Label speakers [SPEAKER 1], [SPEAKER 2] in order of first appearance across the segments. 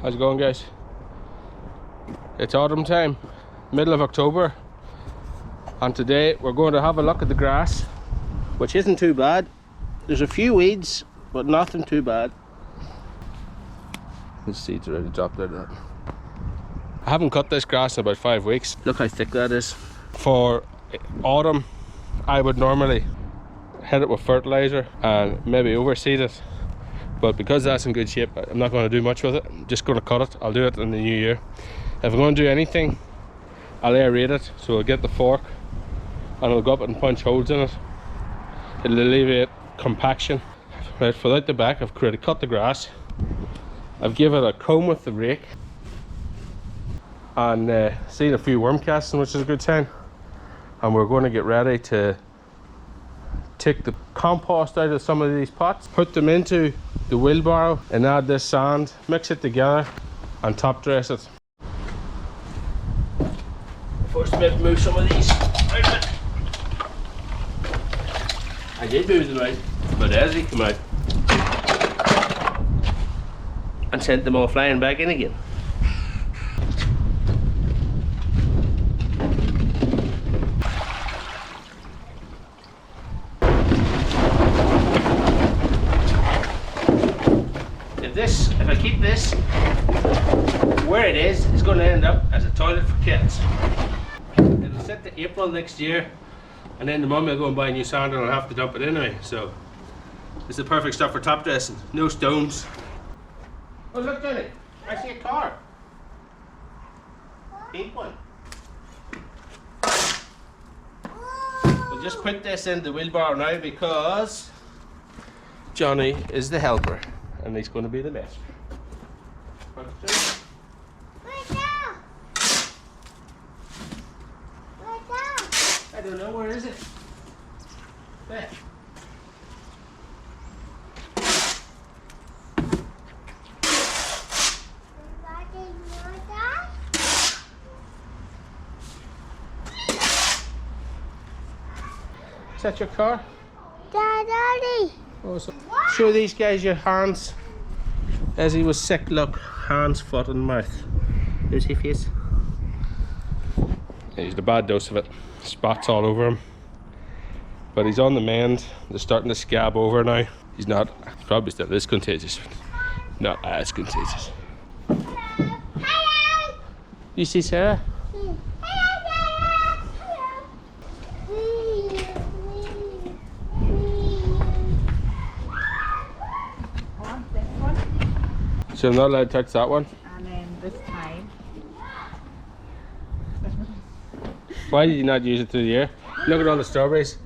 [SPEAKER 1] How's it going, guys? It's autumn time, middle of October, and today we're going to have a look at the grass, which isn't too bad. There's a few weeds, but nothing too bad. The seeds already dropped out of that. I haven't cut this grass in about 5 weeks. Look how thick that is. For autumn, I would normally hit it with fertilizer and maybe overseed it. But because that's in good shape, I'm not going to do much with it. I'm just going to cut it. I'll do it in the new year. If I'm going to do anything, I'll aerate it. So I'll get the fork and I'll go up and punch holes in it. It'll alleviate compaction. Right, without the back, I've cut the grass. I've given it a comb with the rake. And seen a few worm casting, which is a good sign. And we're going to get ready to take the compost out of some of these pots, put them into the wheelbarrow and add this sand, mix it together and top dress it. First, maybe move some of these out. I did move them out, but as he came out and sent them all flying back in again. If I keep this where it is, it's going to end up as a toilet for kids. It'll sit to April next year, and then the mummy will go and buy a new sand and I'll have to dump it anyway. So it's the perfect stuff for top dressing. No stones. Oh look, Johnny, I see a car. Pink one. We'll just put this in the wheelbarrow now because Johnny is the helper and he's going to be the mess. I don't know, where is it? There. Is that your car?
[SPEAKER 2] Daddy.
[SPEAKER 1] Oh, so show these guys your hands. As he was sick, look, hands, foot and mouth. Here's his face. Yeah, he's the bad dose of it. Spots all over him. But he's on the mend. They're starting to scab over now. He's not, probably still is contagious. Not as contagious.
[SPEAKER 2] Hello.
[SPEAKER 1] You see Sarah? So I'm not allowed to touch that one?
[SPEAKER 3] And then this time.
[SPEAKER 1] Why did you not use it through the year? Look at all the strawberries.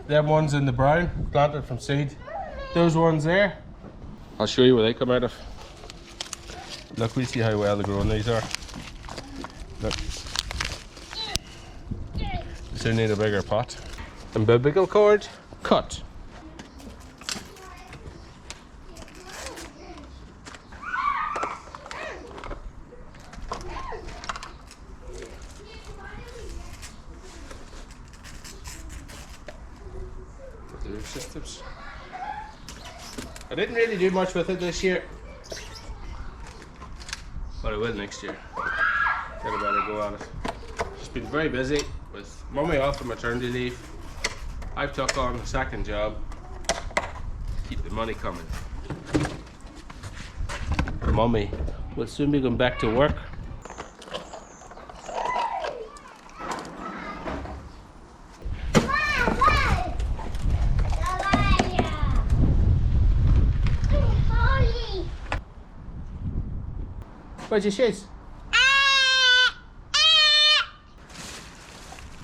[SPEAKER 1] Them ones in the brown, planted from seed. Those ones there, I'll show you where they come out of. Look, we see how well the grown these are. Look. They need a bigger pot. Umbilical cord, cut. Systems. I didn't really do much with it this year, but I will next year. Get a better go at it. Just been very busy with mummy off on maternity leave. I've took on a second job. Keep the money coming. Mummy will soon be going back to work. Where's your shoes?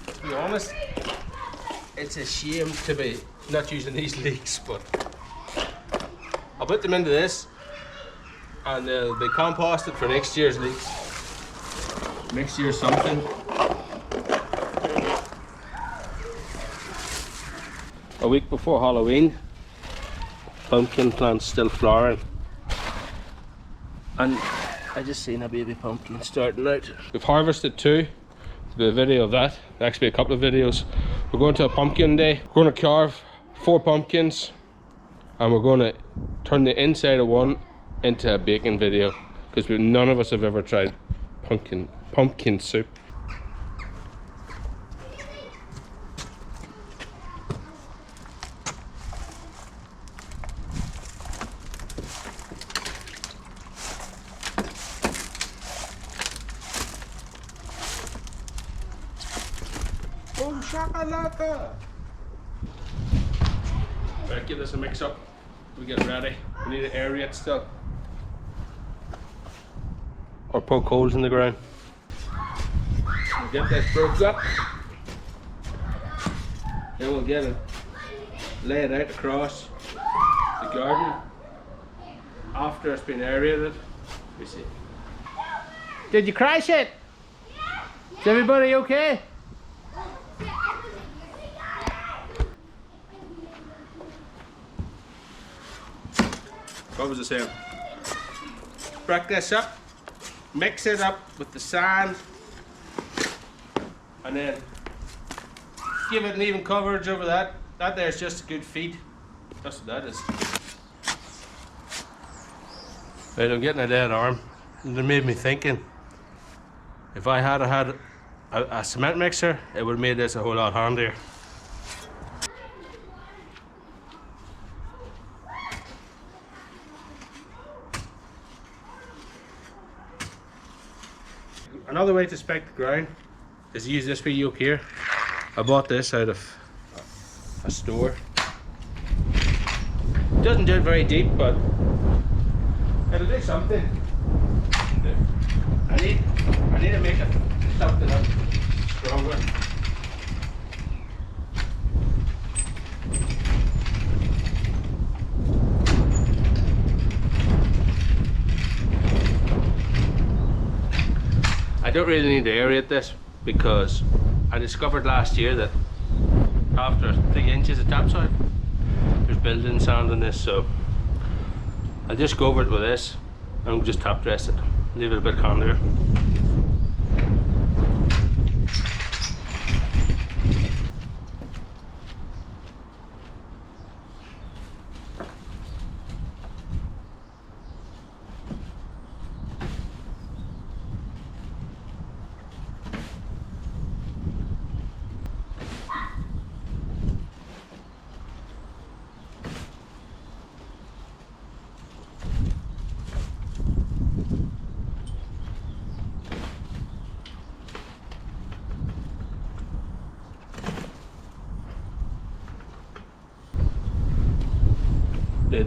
[SPEAKER 1] To be honest, it's a shame to be not using these leeks, but I'll put them into this and they'll be composted for next year's leeks. Next year's something. A week before Halloween, pumpkin plants still flowering. And I just seen a baby pumpkin starting out. We've harvested 2. There'll be a video of that. Actually, a couple of videos. We're going to a pumpkin day. We're going to carve 4 pumpkins and we're going to turn the inside of one into a baking video. because none of us have ever tried pumpkin soup.
[SPEAKER 2] Boom shakalaka.
[SPEAKER 1] Right, give this a mix up. We get ready. We need to aerate still. Or poke holes in the ground. We'll get this broke up. Then we'll get it, lay it out across the garden after it's been aerated. We see. Did you crash it? Is everybody okay? What was I saying? Break this up, mix it up with the sand, and then give it an even coverage over that. That there is just a good feed. That's what that is. Right, I'm getting a dead arm, and it made me thinking, if I had had a cement mixer, it would have made this a whole lot handier. Another way to spec the ground is to use this wee yoke here. I bought this out of a store. It doesn't do it very deep, but it'll do something. I need to make it something up stronger. I don't really need to aerate this because I discovered last year that after 3 inches of topsoil there's building sand in this, so I'll just go over it with this and just top dress it, leave it a bit handier.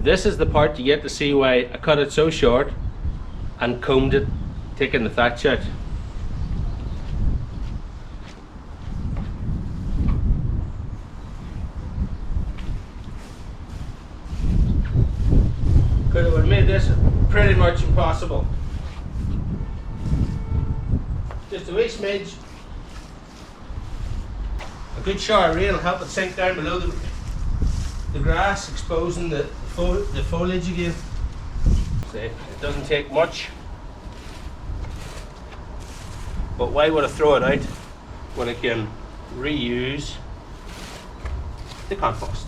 [SPEAKER 1] This is the part you get to see why I cut it so short and combed it, taking the thatch out. Because it would have made this pretty much impossible. Just a wee smidge. A good shower of rain will help it sink down below the grass, exposing the foliage again. See, it doesn't take much, but why would I throw it out when I can reuse the compost?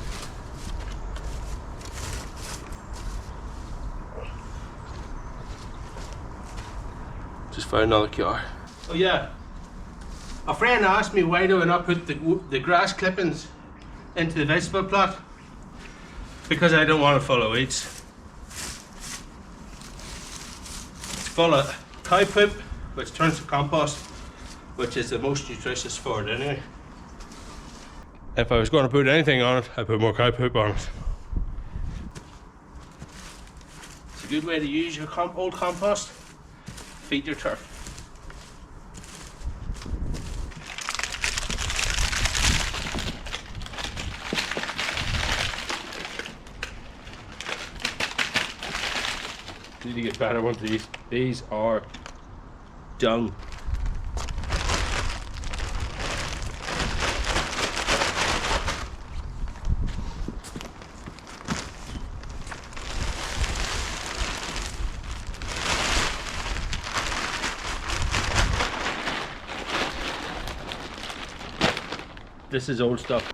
[SPEAKER 1] Just found another car. Oh yeah, a friend asked me why do I not put the grass clippings into the vegetable plot. Because I don't want it full of weeds. It's full of cow poop, which turns to compost, which is the most nutritious for it anyway. If I was going to put anything on it, I'd put more cow poop on it. It's a good way to use your old compost. Feed your turf. Need to get better ones of these. These are dung. This is old stuff.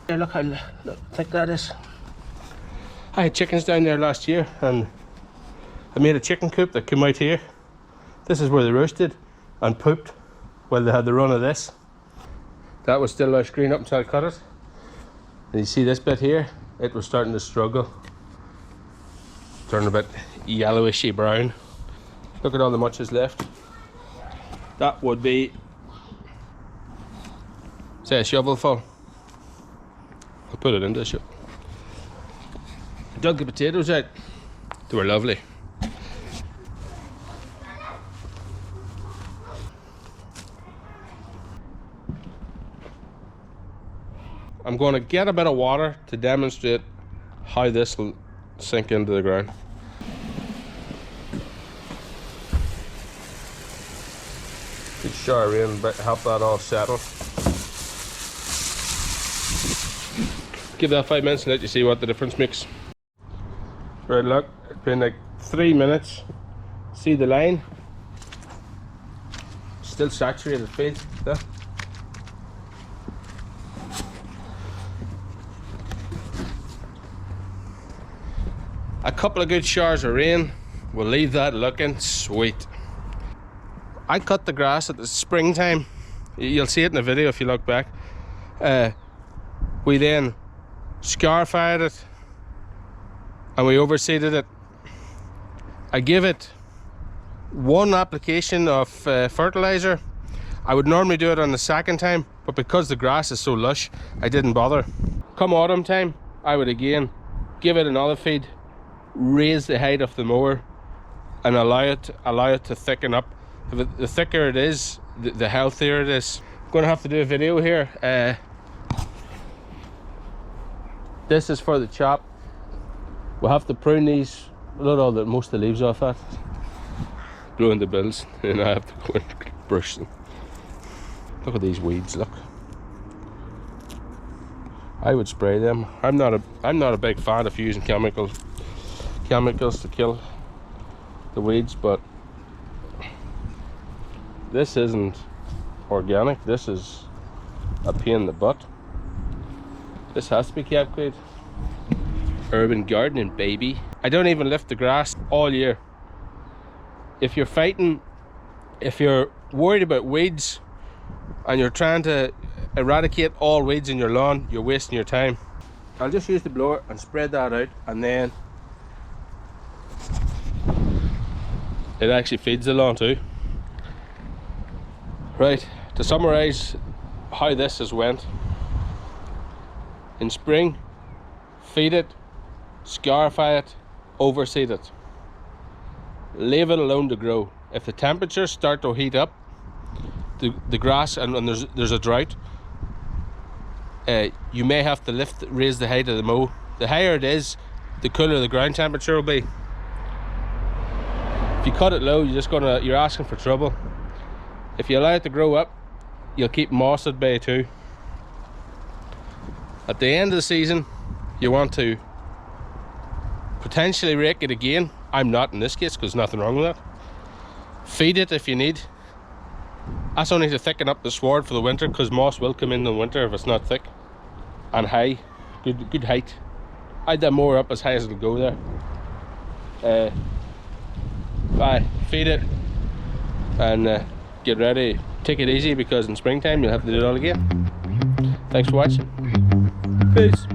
[SPEAKER 1] Here, look how thick that is. I had chickens down there last year and I made a chicken coop that came out here. This is where they roosted and pooped while they had the run of this. That was still lush green up until I cut it. And you see this bit here, it was starting to struggle. Turning a bit yellowishy brown. Look at all the much is left. That would be, say, a shovel full. I'll put it into the shovel. Dug the potatoes out. They were lovely. I'm going to get a bit of water to demonstrate how this will sink into the ground. Good shower rain, but help that all settle. Give that 5 minutes and let you see what the difference makes. Right, look, it's been like 3 minutes. See the line? Still saturated feed there. A couple of good showers of rain will leave that looking sweet. I cut the grass at the springtime. You'll see it in the video if you look back. We then scarified it and we overseeded it. I give it one application of fertilizer. I would normally do it on the second time, but because the grass is so lush, I didn't bother. Come autumn time, I would again give it another feed, raise the height of the mower and allow it to thicken up. The thicker it is, the healthier it is. I'm going to have to do a video here. This is for the chop. We'll have to prune these. Look at most of the leaves off that. Blowing the bills, and I have to go and brush them. Look at these weeds, look. I would spray them. I'm not a big fan of using chemicals to kill the weeds, but this isn't organic. This is a pain in the butt. This has to be kept clean. Urban gardening, baby. I don't even lift the grass all year. If you're worried about weeds and you're trying to eradicate all weeds in your lawn, you're wasting your time. I'll just use the blower and spread that out, and then it actually feeds the lawn too. Right, to summarize how this has went. In spring, feed it, scarify it, overseed it. Leave it alone to grow. If the temperatures start to heat up, the grass and there's a drought, you may have to raise the height of the mow. The higher it is, the cooler the ground temperature will be. If you cut it low, you're asking for trouble. If you allow it to grow up, you'll keep moss at bay too. At the end of the season, you want to potentially rake it again. I'm not in this case because there's nothing wrong with that. Feed it if you need. That's only to thicken up the sward for the winter, because moss will come in the winter if it's not thick and high. Good height. I'd that more up as high as it'll go there. Feed it and get ready. Take it easy, because in springtime you'll have to do it all again. Thanks for watching. Peace.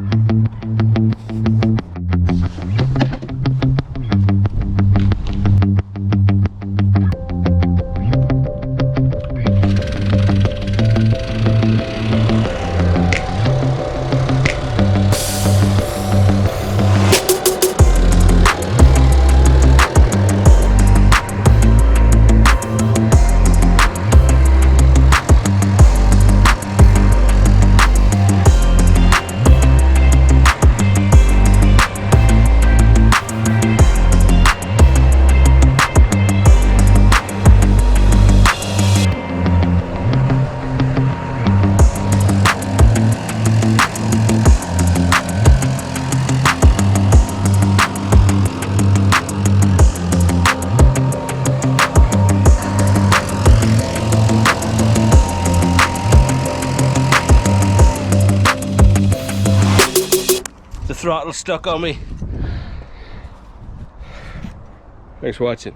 [SPEAKER 1] throttle stuck on me. Thanks for watching.